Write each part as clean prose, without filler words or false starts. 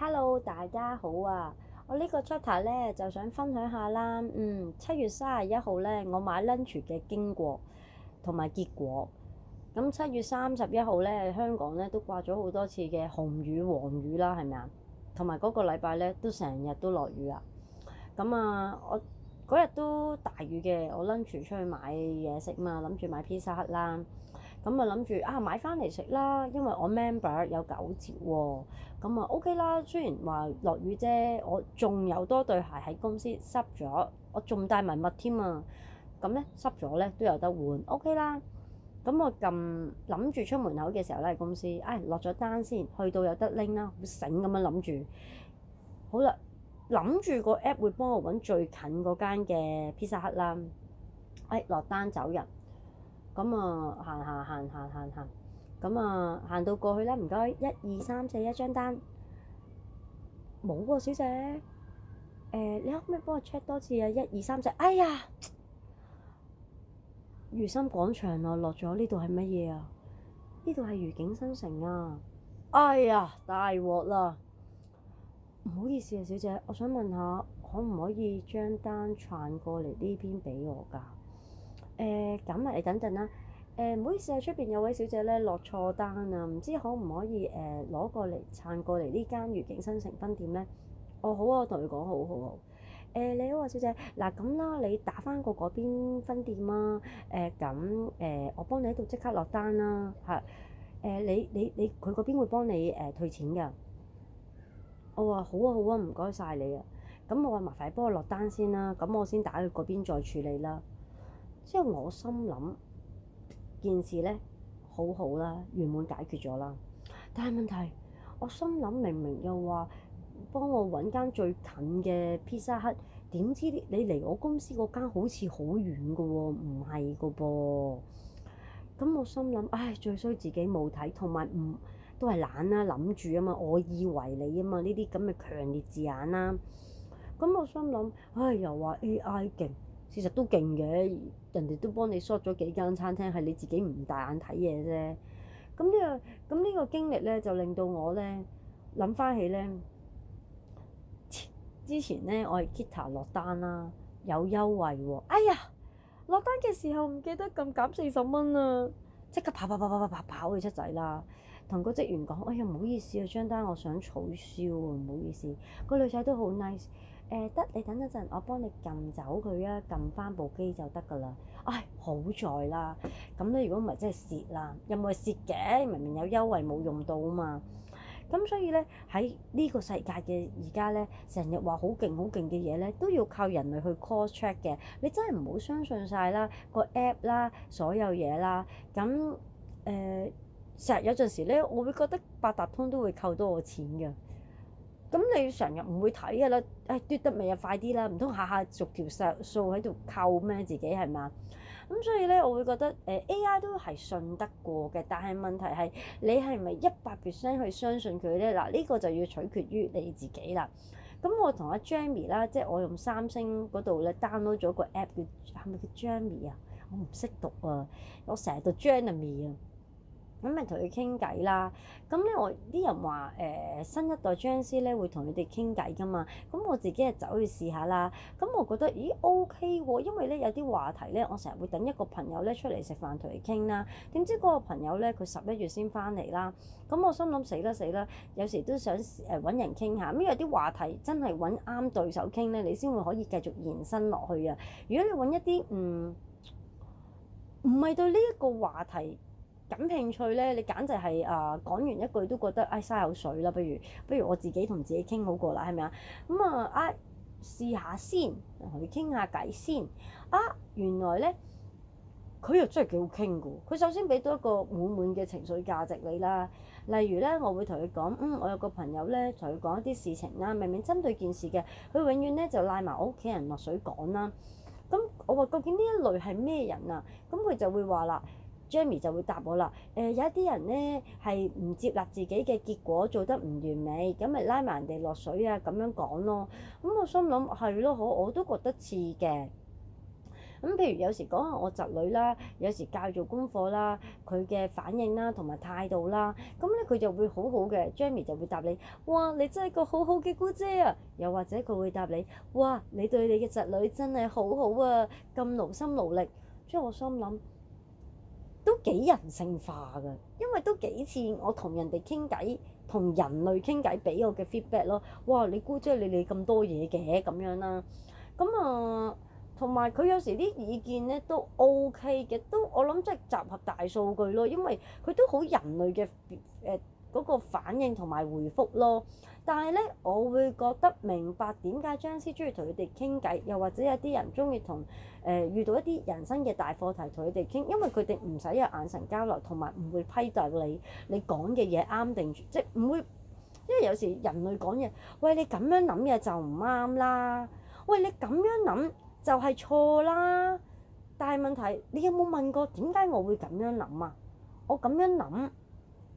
Hello，大家好啊！我呢個 chapter 咧就想分享下啦。7月31號咧，我買 lunch 嘅經過同埋結果。咁7月31號咧，香港咧都掛咗好多次嘅紅雨、黃雨啦，係咪啊？同埋嗰個禮拜咧都成日都落雨啊。咁啊，我嗰日都大雨嘅，我 lunch 出去買嘢食嘛，諗住買 pizza hut 啦。咁啊諗住買翻嚟食啦，因為我 member 有9折喎，咁啊 OK 啦。雖然話落雨啫，我仲有多對鞋喺公司濕咗，我仲帶埋襪添啊。咁咧濕咗咧都有得換 OK 啦。咁我諗住出門口嘅時候咧，喺公司落咗單先，去到有得拎啦，好醒咁樣諗住。好啦，諗住個 app 會幫我揾最近嗰間嘅 pizza hut 啦。落單走人。咁啊，行，咁啊行到過去啦，唔該，1、2、3、4一張單，冇喎，小姐，你可唔可以幫我 check 多次啊？1、2、3、4，哎呀，如心廣場啊，落咗呢度係乜嘢啊？呢度係愉景新城啊！哎呀，大鑊啦！唔好意思啊，小姐，我想問下，可唔可以將單傳過嚟呢邊俾我㗎？咁啊，你等陣啦。唔好意思啊，出邊有位小姐咧落錯單啊，唔知可唔可以攞過嚟撐過嚟呢間愉景新城分店咧？哦，好啊，我同佢講好。你好啊，小姐，嗱咁啦，你打翻過嗰邊分店啊。我幫你喺度即刻落單啦。係你佢嗰邊會幫你退錢㗎。我話好啊，唔該晒你啊。咁我話麻煩幫我落單先啦，咁我先打去嗰邊再處理啦。之後我心諗件事咧好好啦，圓滿解決咗啦。但係問題，我心諗明明又話幫我揾間最近嘅 pizza hut，點知你嚟我公司嗰間好似好遠㗎喎，唔係㗎噃。咁我心諗，最衰自己冇睇，同埋唔都係懶啦，諗住啊嘛，我以為你啊嘛，呢啲咁嘅強烈字眼啦。咁我心諗，又話 AI 勁。事實都勁嘅，人哋都幫你 short 咗幾間餐廳，係你自己唔大眼睇嘢啫。咁呢個經歷咧，就令到我咧諗翻起咧，之前咧我係 Kita 落單啦，有優惠喎。哎呀，落單嘅時候唔記得撳減40蚊啊！即刻跑去七仔啦，同個職員講：哎呀，唔好意思啊，張單我想取消啊，唔好意思。個女仔都好 nice。得你等一陣，我幫你撳走佢啊，撳翻部機就得㗎啦。好在啦，咁咧如果唔係真係蝕啦，又唔係蝕嘅，明明有優惠冇用到啊嘛。咁所以咧喺呢個世界嘅而家咧，成日話好勁嘅嘢咧，都要靠人類去 cross check 嘅。你真係唔好相信晒啦，個 app 啦，所有嘢啦。咁成日有陣時咧，我會覺得八達通都會扣到我錢㗎。咁你成日唔會睇㗎啦，嘟得未啊？快啲啦，唔通下下逐條數喺度扣咩？自己係嘛？咁所以咧，我會覺得AI 都係信得過嘅，但係問題係你係咪100%去相信佢咧？嗱，呢個就要取決於你自己啦。咁我同阿 Jamie 啦，即係我用三星嗰度咧 download 咗個 app 係咪叫 Jamie 啊？我唔識讀啊，我成日讀 Jamie 啊。咁咪同佢傾偈啦。咁咧我啲人話新一代 Gen Z 咧會同你哋傾偈噶嘛。咁我自己係走去試下啦。咁我覺得OK 喎，因為咧有啲話題咧，我成日會等一個朋友咧出嚟食飯同佢傾啦。點知嗰個朋友咧佢11月先翻嚟啦。咁我心諗死啦，有時都想揾人傾下。咁有啲話題真係揾啱對手傾咧，你先會可以繼續延伸落去啊。如果你揾一啲唔係對呢一個話題感興趣咧，你簡直係講完一句都覺得嘥口水啦，不如我自己同自己傾好過啦，係咪啊？咁試下先，同佢傾下偈先。原來咧佢又真係幾好傾㗎。佢首先俾到一個滿嘅情緒價值你啦。例如咧，我會同佢講，我有個朋友咧，同佢講一啲事情啦，明明針對件事嘅，佢永遠咧就賴埋我屋企人落水講啦。咁我話究竟呢一類係咩人啊？咁佢就會話啦。Jamie 就會答我啦。有一啲人咧係唔接納自己嘅結果，做得唔完美，咁咪拉埋人哋落水啊，咁樣講咯。咁我心諗係咯，我都覺得似嘅。咁譬如有時講下我侄女啦，有時教做功課啦，佢嘅反應啦同埋態度啦，咁咧佢就會好好嘅。Jamie 就會答你：哇，你真係個好好嘅姑姐啊！又或者佢會答你：哇，你對你嘅侄女真係好好啊，咁勞心勞力。即係我心諗都幾人性化㗎，因為都幾似我同人哋傾偈，同人類傾偈俾我嘅 feedback 咯。哇，你姑姐你咁多嘢嘅咁樣啦，咁啊。同埋佢有時啲意見咧都 OK 嘅，都我諗即係集合大數據咯，因為佢都好人類嘅嗰個反應同埋回覆咯。但係咧，我會覺得明白點解張師中意同佢哋傾偈，又或者有啲人中意同遇到一啲人生嘅大課題同佢哋傾，因為佢哋唔使有眼神交流，同埋唔會批鬥你講嘅嘢啱定，即係唔會，因為有時人類講嘢，喂，你咁樣諗嘢就唔啱啦，喂，你咁樣諗就係錯啦。但係問題，你有冇問過點解我會咁樣諗啊？我咁樣諗，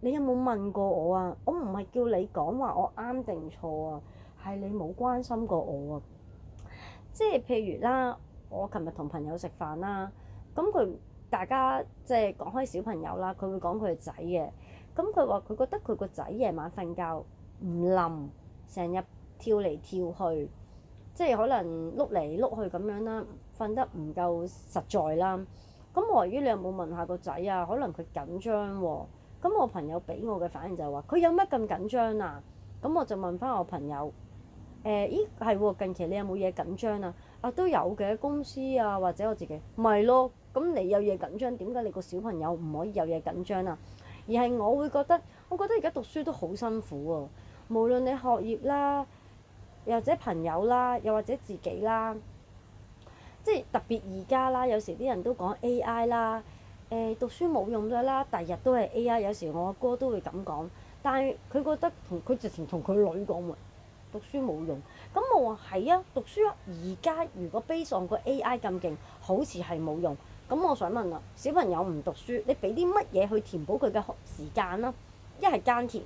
你有冇問過我啊？我唔係叫你講話我啱定錯啊，係你冇關心過我啊。即係譬如啦，我琴日同朋友食飯啦，咁大家即係講開小朋友啦，佢會講佢個仔嘅，咁佢話佢覺得佢個仔夜晚瞓覺唔冧，成日跳嚟跳去。即係可能碌嚟碌去咁樣啦，瞓得唔夠實在啦。咁我話咦，你有冇問下個仔啊？可能佢緊張喎。咁我朋友俾我嘅反應就係話：佢有乜咁緊張啊？咁我就問翻我朋友：咦係喎，近期你有冇嘢緊張啊？啊都有嘅，公司啊或者我自己，咪咯。咁你有嘢緊張，點解你個小朋友唔可以有嘢緊張啊？而係我會覺得，我覺得而家讀書都好辛苦喎。無論你學業啦，又或者朋友啦，又或者自己啦，即係特別而家啦，有時啲人都講 AI 啦，讀書冇用㗎啦，第日都係 AI。有時我阿哥都會咁講，但係佢覺得佢直情同佢女講喎，讀書冇用。咁我話係啊，讀書而家如果 base on 個 AI 咁勁，好似係冇用。咁我想問啦，小朋友唔讀書，你俾啲乜嘢去填補佢嘅時間啦？一係耕田，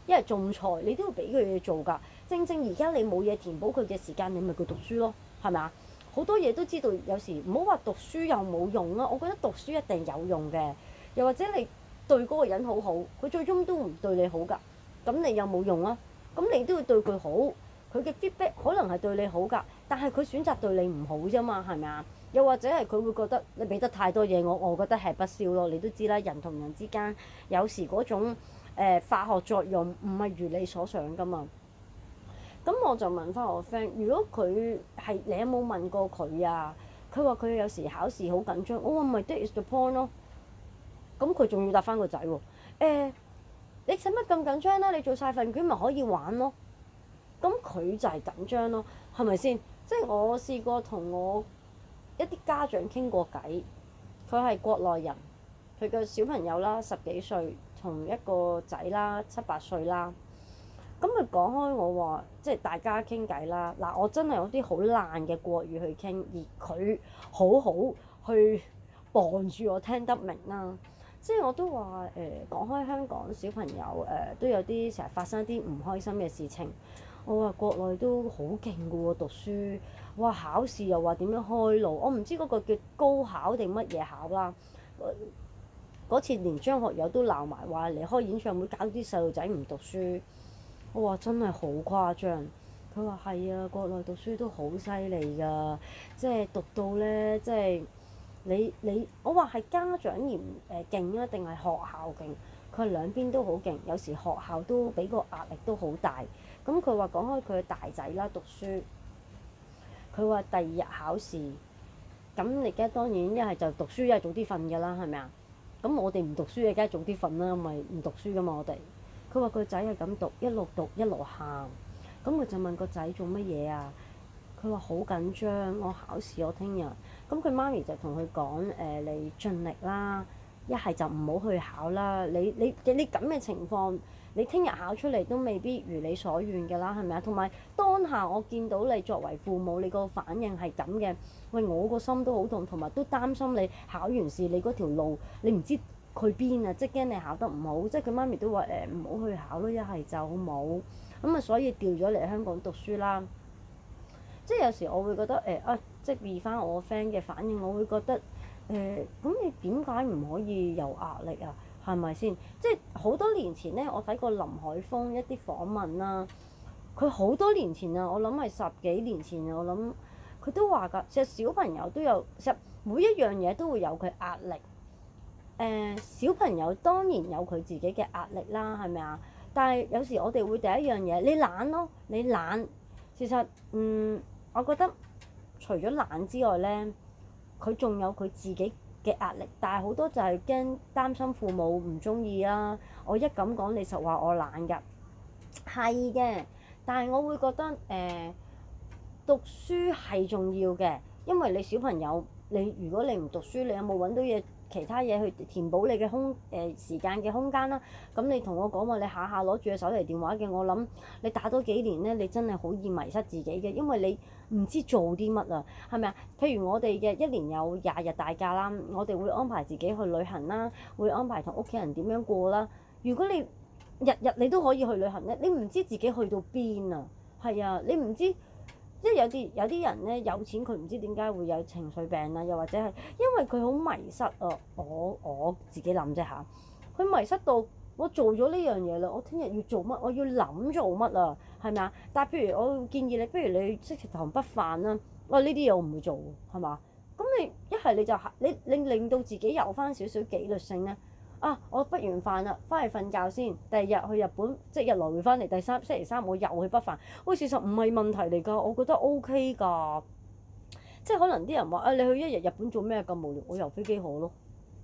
一係種菜，你都要俾佢嘢做㗎。正正而家你冇嘢填補佢嘅時間，你咪佢讀書咯，係咪啊？好多嘢都知道，有時唔好話讀書又冇用啦。我覺得讀書一定有用嘅，又或者你對嗰個人好好，佢最終都唔對你好㗎，咁你有冇用啊？咁你都要對佢好，佢嘅 feedback 可能係對你好㗎，但係佢選擇對你唔好啫嘛，係咪啊？又或者係佢會覺得你俾得太多嘢我覺得係不消咯。你都知啦，人同人之間有時嗰種化學作用唔係如你所想㗎嘛。咁我就問翻我 friend，如果佢係你有冇問過佢啊？佢話佢有時考試好緊張，我話咪 that is the point 咯。咁佢仲要答翻個仔喎，你使乜咁緊張啦？你做晒份卷咪可以玩咯。咁佢就係緊張咯，係咪先？即係我試過同我一啲家長傾過偈，佢係國內人，佢個小朋友啦10幾歲，同一個仔啦7、8歲啦。咁佢講開我話，即係大家傾偈啦。嗱，我真係有啲好爛嘅國語去傾，而佢好好去傍住我聽得明啦。即係我都話講開香港小朋友都有啲成日發生一啲唔開心嘅事情。我話國內都好勁㗎喎，讀書，哇考試又話點樣開路，我唔知嗰個叫高考定乜嘢考啦。嗰次連張學友都鬧埋話嚟開演唱會搞啲細路仔唔讀書。我話真係好誇張，佢話係啊，國內讀書都好犀利㗎，即係讀到咧，即係我話係家長嚴勁啊，定係學校勁？佢話兩邊都好勁，有時學校都俾個壓力都好大。咁佢話講開佢嘅大仔啦，讀書，佢話第二日考試，咁你梗係當然一係就讀書，一係早啲瞓㗎啦，係咪啊？咁我哋唔讀書嘅梗係早啲瞓啦，咪唔讀書㗎嘛我哋。佢話個仔係咁讀一路喊，咁佢就問個仔做乜嘢啊？佢話好緊張，我考試我聽日，咁佢媽咪就同佢講你盡力啦，一係就唔好去考啦。你咁嘅情況，你聽日考出嚟都未必如你所願㗎啦，係咪啊？同埋當下我見到你作為父母，你個反應係咁嘅，喂我個心都好痛，同埋都擔心你考完試你嗰條路你唔知去邊啊！即係驚你考得唔好，即係佢媽咪都話唔好去考咯，一係就好冇咁啊，所以調咗嚟香港讀書啦。即係有時我會覺得即係 be 翻我 friend 嘅反應，我會覺得咁你點解唔可以有壓力啊？係咪先？即係好多年前咧，我睇過林海峰一啲訪問啦。佢好多年前啊，我諗係10幾年前啊，我諗佢都話㗎，其實小朋友都有，其實每一樣嘢都會有佢壓力。小朋友當然有佢自己嘅壓力啦，係咪啊？但係有時我哋會第一樣嘢，你懶咯，你懶。其實我覺得除咗懶之外咧，佢仲有佢自己嘅壓力，但係好多就係擔心父母唔中意啊。我一咁講，你實話我懶㗎，係嘅。但係我會覺得讀書係重要嘅，因為你小朋友，如果你唔讀書，你有冇揾到其他嘢去填補你嘅時間嘅空間啦？咁你同我講話，你下下攞住個手提電話嘅，我諗你打多幾年咧，你真係好易迷失自己嘅，因為你唔知做啲乜啊，係咪啊？譬如我哋嘅一年有20日大假啦，我哋會安排自己去旅行啦，會安排同屋企人點樣過啦。如果你日日你都可以去旅行咧，你唔知自己去到邊啊？係啊，你唔知。即係有啲人咧有錢，佢唔知點解會有情緒病啊，又或者係因為佢好迷失啊。我自己諗啫嚇，佢迷失到我做咗呢樣嘢啦，我聽日要做乜？我要諗做乜啊？係咪啊？但係譬如我建議你，不如你識食糖不飯啦。我呢啲嘢我唔會做，係嘛？咁你一係你就你令到自己有翻少少紀律性咧。我不完飯啦，翻去瞓覺先。第二日去日本，即日來回翻嚟。星期三我又去北飯。喂，事實唔係問題嚟㗎，我覺得 OK 㗎。即係可能啲人話你去一日日本做咩咁無聊？我遊飛機河咯，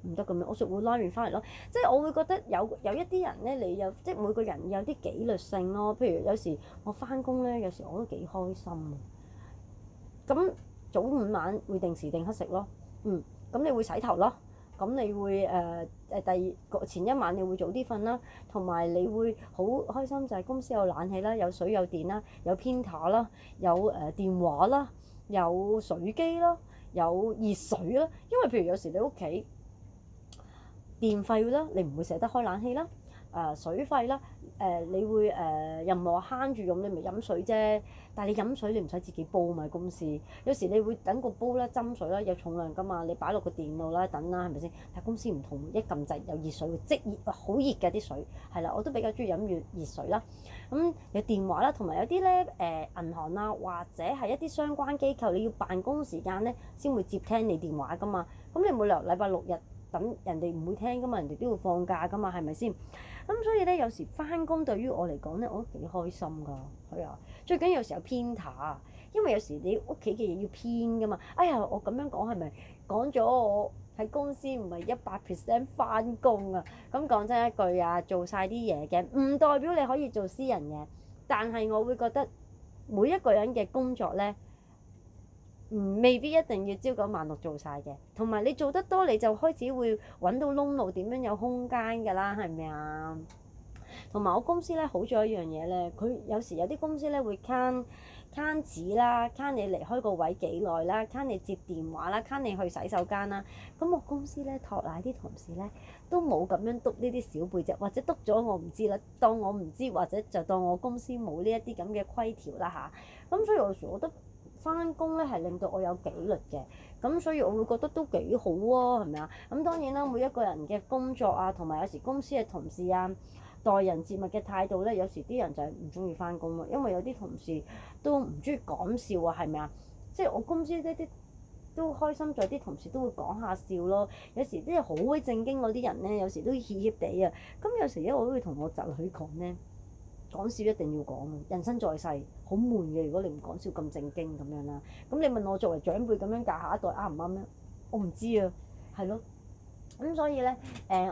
唔得咁樣。我食碗拉麵翻嚟咯。即係我會覺得有一啲人咧，你有即係每個人有啲紀律性咯。譬如有時我翻工咧，有時我都幾開心啊。咁早午晚會定時定刻食咯。咁你會洗頭咯。咁你會前一晚你會早啲瞓啦，同埋你會好開心就係公司有冷氣啦，有水有電啦，有 printer 啦，有電話啦，有水機啦，有熱水啦。因為譬如有時你屋企電費啦，你唔會捨得開冷氣啦。水費啦，你會又唔係話慳住用，你咪飲水啫。但係你飲水你唔使自己煲嘛，公司有時你會等個煲啦，斟水啦，有重量㗎嘛，你擺落個電腦啦，等啦，係咪先？但係公司唔同，一撳掣有熱水會即熱，好熱㗎啲水，係啦，我都比較中意飲熱水啦。有電話啦，同埋有啲咧銀行啊，或者係一啲相關機構，你要辦公時間咧先會接聽你電話㗎嘛。咁你冇理由禮拜6日等人哋唔會聽㗎嘛，人哋都要放假㗎嘛，係咪先？所以咧，有時翻工對於我嚟講咧，我都幾開心㗎，係啊。最緊要有時有 printer，因為有時你屋企嘅嘢要編㗎嘛。我咁樣講係咪講咗我喺公司唔係100% 翻工啊？咁講真一句啊，做晒啲嘢嘅，唔代表你可以做私人嘢。但係我會覺得每一個人嘅工作咧，未必一定要朝9晚6做晒嘅。同埋你做得多，你就開始會揾到窿路，點樣有空間㗎啦，係咪啊？同埋我公司咧好咗一樣嘢咧，佢有時有啲公司咧會慳紙啦，慳你離開個位幾耐啦，慳你接電話啦，慳你去洗手間啦。咁我公司咧托賴啲同事咧都冇咁樣督呢啲小背脊，或者督咗我唔知啦，當我唔知，或者就當我公司冇呢一啲咁嘅規條啦嚇。咁所以有時我覺得翻工咧係令到我有紀律嘅，咁所以我會覺得都幾好啊，係咪啊？咁當然啦，每一個人嘅工作啊，同埋有時公司嘅同事啊，待人接物嘅態度咧，有時啲人就係唔中意翻工咯，因為有啲同事都唔中意講笑啊，係咪啊？即係我公司呢啲都開心在啲同事都會講下笑咯。有時啲好鬼正經嗰啲人咧，有時都怯怯地啊。咁有時咧，我都會同我侄女講咧，講笑一定要講啊！人生在世好悶嘅，如果你唔講笑咁正經咁樣啦。咁你問我作為長輩咁樣教下一代啱唔啱咧？我唔知啊，係咯。咁所以咧，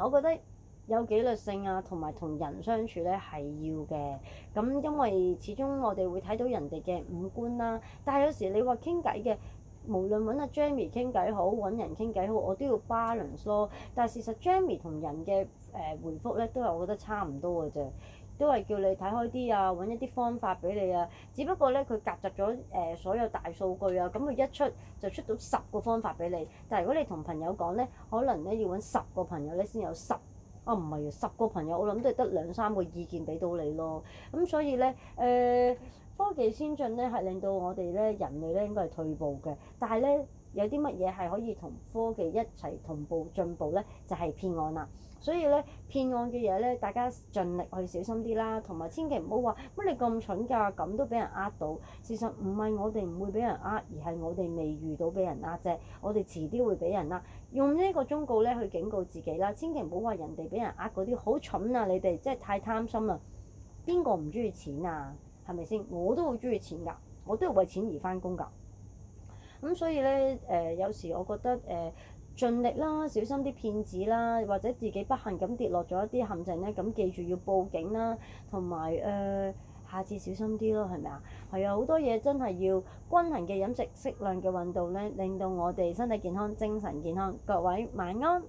我覺得有紀律性啊，同埋同人相處咧係要嘅。咁因為始終我哋會睇到人哋嘅五官啦，但係有時你話傾偈嘅，無論揾阿 Jamie 傾偈好，揾人傾偈好，我都要 balance 咯。但係事實 Jamie 同人嘅回覆咧，都係我覺得差唔多嘅啫。都係叫你睇開啲啊，揾一啲方法俾你啊。只不過咧，佢夾雜咗所有大數據啊，咁佢一出就出到10個方法俾你。但係如果你同朋友講咧，可能咧要揾10個朋友咧先有10啊唔係啊，10個朋友我諗都係得2-3個意見俾到你咯。咁所以咧科技先進咧係令到我哋咧人類咧應該係退步嘅，但係咧有啲乜嘢係可以同科技一齊同步進步咧？就係騙案啦。所以咧騙案嘅嘢咧，大家盡力去小心啲啦，同埋千祈唔好話乜你咁蠢㗎，咁都俾人呃到。事實唔係我哋唔會俾人呃，而係我哋未遇到俾人呃啫。我哋遲啲會俾人呃，用呢個忠告咧去警告自己啦。千祈唔好話人哋俾人呃嗰啲好蠢啊！你哋即係太貪心啦。邊個唔中意錢啊？係咪先？我都好中意錢㗎，我都係為錢而翻工㗎。咁所以咧有時我覺得盡力啦，小心啲騙子啦，或者自己不幸咁跌落咗一啲陷阱咧，咁記住要報警啦，同埋下次小心啲咯，係咪啊？係啊，好多嘢真係要均衡嘅飲食、適量嘅運動咧，令到我哋身體健康、精神健康。各位晚安。